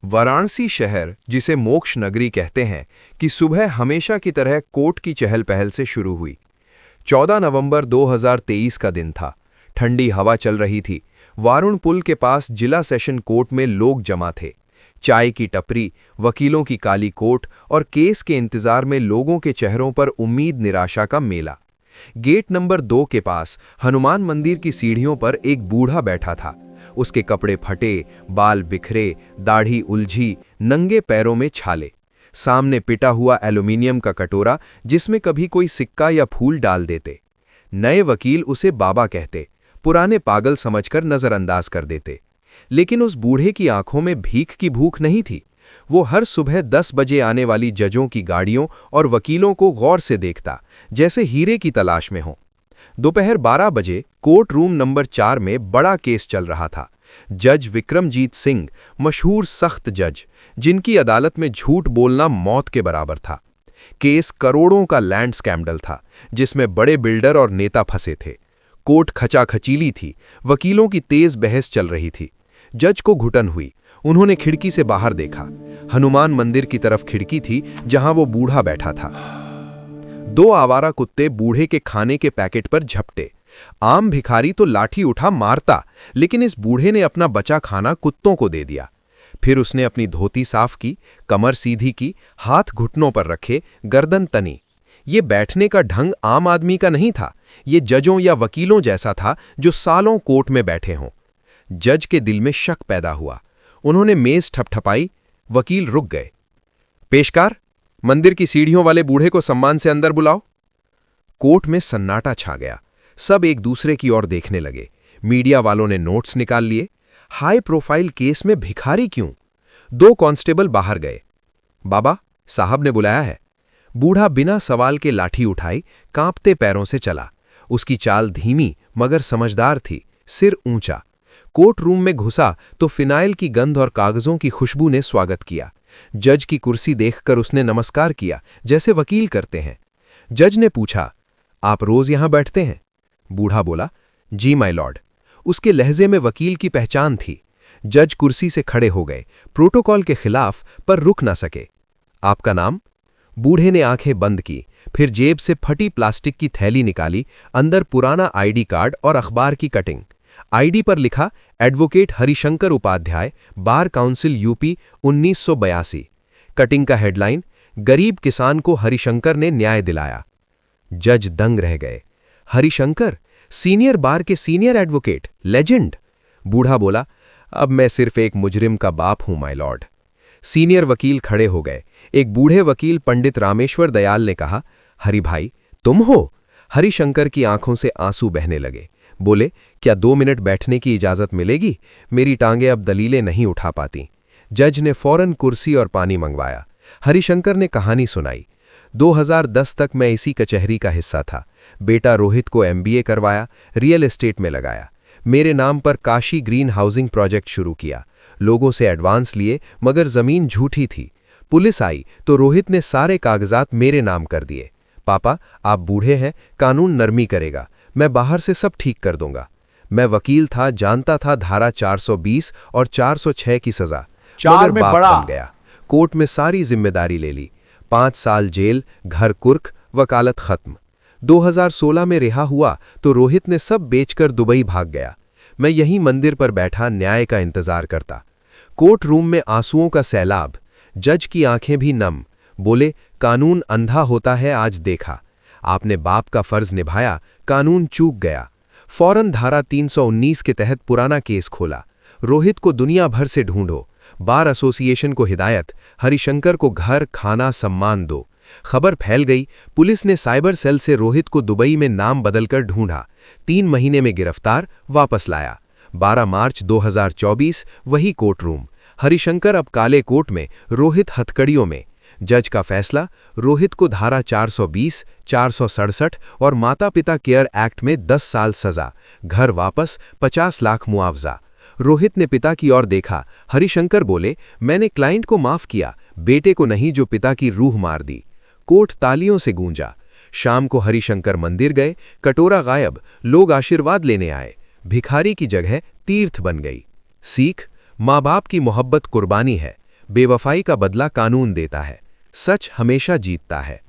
वाराणसी शहर, जिसे मोक्ष नगरी कहते हैं, कि सुबह हमेशा की तरह कोर्ट की चहल पहल से शुरू हुई। 14 नवंबर 2023 का दिन था। ठंडी हवा चल रही थी। वारुण पुल के पास जिला सेशन कोर्ट में लोग जमा थे। चाय की टपरी, वकीलों की काली कोट और केस के इंतजार में लोगों के चेहरों पर उम्मीद निराशा का मेला। गेट नंबर 2 के पास हनुमान मंदिर की सीढ़ियों पर एक बूढ़ा बैठा था। उसके कपड़े फटे, बाल बिखरे, दाढ़ी उलझी, नंगे पैरों में छाले। सामने पिटा हुआ एल्यूमिनियम का कटोरा, जिसमें कभी कोई सिक्का या फूल डाल देते। नए वकील उसे बाबा कहते, पुराने पागल समझकर नजरअंदाज कर देते। लेकिन उस बूढ़े की आंखों में भीख की भूख नहीं थी। वो हर सुबह 10 बजे आने वाली जजों की गाड़ियों और वकीलों को गौर से देखता, जैसे हीरे की तलाश में हो। दोपहर 12 बजे कोर्ट रूम नंबर 4 में बड़ा केस चल रहा था। जज विक्रमजीत सिंह, मशहूर सख्त जज, जिनकी अदालत में झूठ बोलना मौत के बराबर था। केस करोड़ों का लैंड स्कैंडल था, जिसमें बड़े बिल्डर और नेता फंसे थे। कोर्ट खचाखचीली थी, वकीलों की तेज बहस चल रही थी। जज को घुटन हुई। उन्होंने खिड़की से बाहर देखा। हनुमान मंदिर की तरफ खिड़की थी, जहां वो बूढ़ा बैठा था। 2 आवारा कुत्ते बूढ़े के खाने के पैकेट पर झपटे। आम भिखारी तो लाठी उठा मारता, लेकिन इस बूढ़े ने अपना बचा खाना कुत्तों को दे दिया। फिर उसने अपनी धोती साफ की, कमर सीधी की, हाथ घुटनों पर रखे, गर्दन तनी। ये बैठने का ढंग आम आदमी का नहीं था। ये जजों या वकीलों जैसा था, जो सालों कोर्ट में बैठे हों। जज के दिल में शक पैदा हुआ। उन्होंने मेज ठपठपाई। वकील रुक गए। पेशकार, मंदिर की सीढ़ियों वाले बूढ़े को सम्मान से अंदर बुलाओ। कोर्ट में सन्नाटा छा गया। सब एक दूसरे की ओर देखने लगे। मीडिया वालों ने नोट्स निकाल लिए। हाई प्रोफाइल केस में भिखारी क्यों? 2 कांस्टेबल बाहर गए। बाबा, साहब ने बुलाया है। बूढ़ा बिना सवाल के लाठी उठाई, कांपते पैरों से चला। उसकी चाल धीमी मगर समझदार थी, सिर ऊंचा। कोर्ट रूम में घुसा तो फिनाइल की गंध और कागजों की खुशबू ने स्वागत किया। जज की कुर्सी देखकर उसने नमस्कार किया, जैसे वकील करते हैं। जज ने पूछा, आप रोज यहां बैठते हैं? बूढ़ा बोला, जी माय लॉर्ड। उसके लहजे में वकील की पहचान थी। जज कुर्सी से खड़े हो गए, प्रोटोकॉल के खिलाफ, पर रुक ना सके। आपका नाम? बूढ़े ने आंखें बंद की, फिर जेब से फटी प्लास्टिक की थैली निकाली। अंदर पुराना आईडी कार्ड और अखबार की कटिंग। आईडी पर लिखा, advocate Harishankar Upadhyay, bar council UP 1982। Cutting का हेडलाइन, गरीब किसान को हरिशंकर ने न्याय दिलाया। जज दंग रह गए। हरिशंकर, सीनियर बार के सीनियर एडवोकेट, लेजेंड। बूढ़ा बोला, अब मैं सिर्फ एक मुजरिम का बाप हूं माय लॉर्ड। सीनियर वकील खड़े हो गए। एक बूढ़े वकील पंडित रामेश्वर दयाल ने कहा, हरि भाई, तुम हो? हरिशंकर की आंखों से आंसू बहने लगे। बोले, क्या 2 मिनट बैठने की इजाजत मिलेगी? मेरी टांगें अब दलीलें नहीं उठा पाती। जज ने फौरन कुर्सी और पानी मंगवाया। हरिशंकर ने कहानी सुनाई। 2010 तक मैं इसी कचहरी का हिस्सा था। बेटा रोहित को MBA करवाया, रियल एस्टेट में लगाया। मेरे नाम पर काशी ग्रीन हाउसिंग प्रोजेक्ट शुरू किया। लोगों से एडवांस लिए, मगर जमीन झूठी थी। पुलिस आई तो रोहित ने सारे कागजात मेरे नाम कर दिए। पापा, आप बूढ़े हैं, कानून नरमी करेगा। मैं बाहर से सब ठीक कर दूंगा। मैं वकील था, जानता था धारा 420 और 406 की सजा, मगर बाप बन गया। कोर्ट में सारी जिम्मेदारी ले ली। 5 साल जेल, घर कुर्क, वकालत खत्म। 2016 में रिहा हुआ तो रोहित ने सब बेचकर दुबई भाग गया। मैं यहीं मंदिर पर बैठा न्याय का इंतजार करता। कोर्ट रूम में आंसुओं का सैलाब। जज की आंखें भी नम। बोले, कानून अंधा होता है, आज देखा। आपने बाप का फर्ज निभाया, कानून चूक गया। फौरन धारा 319 के तहत पुराना केस खोला। रोहित को दुनिया भर से ढूंढो। बार एसोसिएशन को हिदायत, हरिशंकर को घर, खाना, सम्मान दो। खबर फैल गई। पुलिस ने साइबर सेल से रोहित को दुबई में नाम बदलकर ढूंढा। 3 महीने में गिरफ्तार, वापस लाया। 12 मार्च 2024, वही कोर्ट रूम। हरिशंकर अब काले कोट में, रोहित हथकड़ियों में। जज का फैसला, रोहित को धारा 420, 467 और माता पिता केयर एक्ट में 10 साल सजा, घर वापस, 50 लाख मुआवजा। रोहित ने पिता की ओर देखा। हरिशंकर बोले, मैंने क्लाइंट को माफ किया, बेटे को नहीं जो पिता की रूह मार दी। कोर्ट तालियों से गूंजा। शाम को हरिशंकर मंदिर गए। कटोरा गायब। लोग आशीर्वाद लेने आए। भिखारी की जगह तीर्थ बन गई। सीख, माँ बाप की मोहब्बत कुर्बानी है, बेवफाई का बदला कानून देता है, सच हमेशा जीतता है।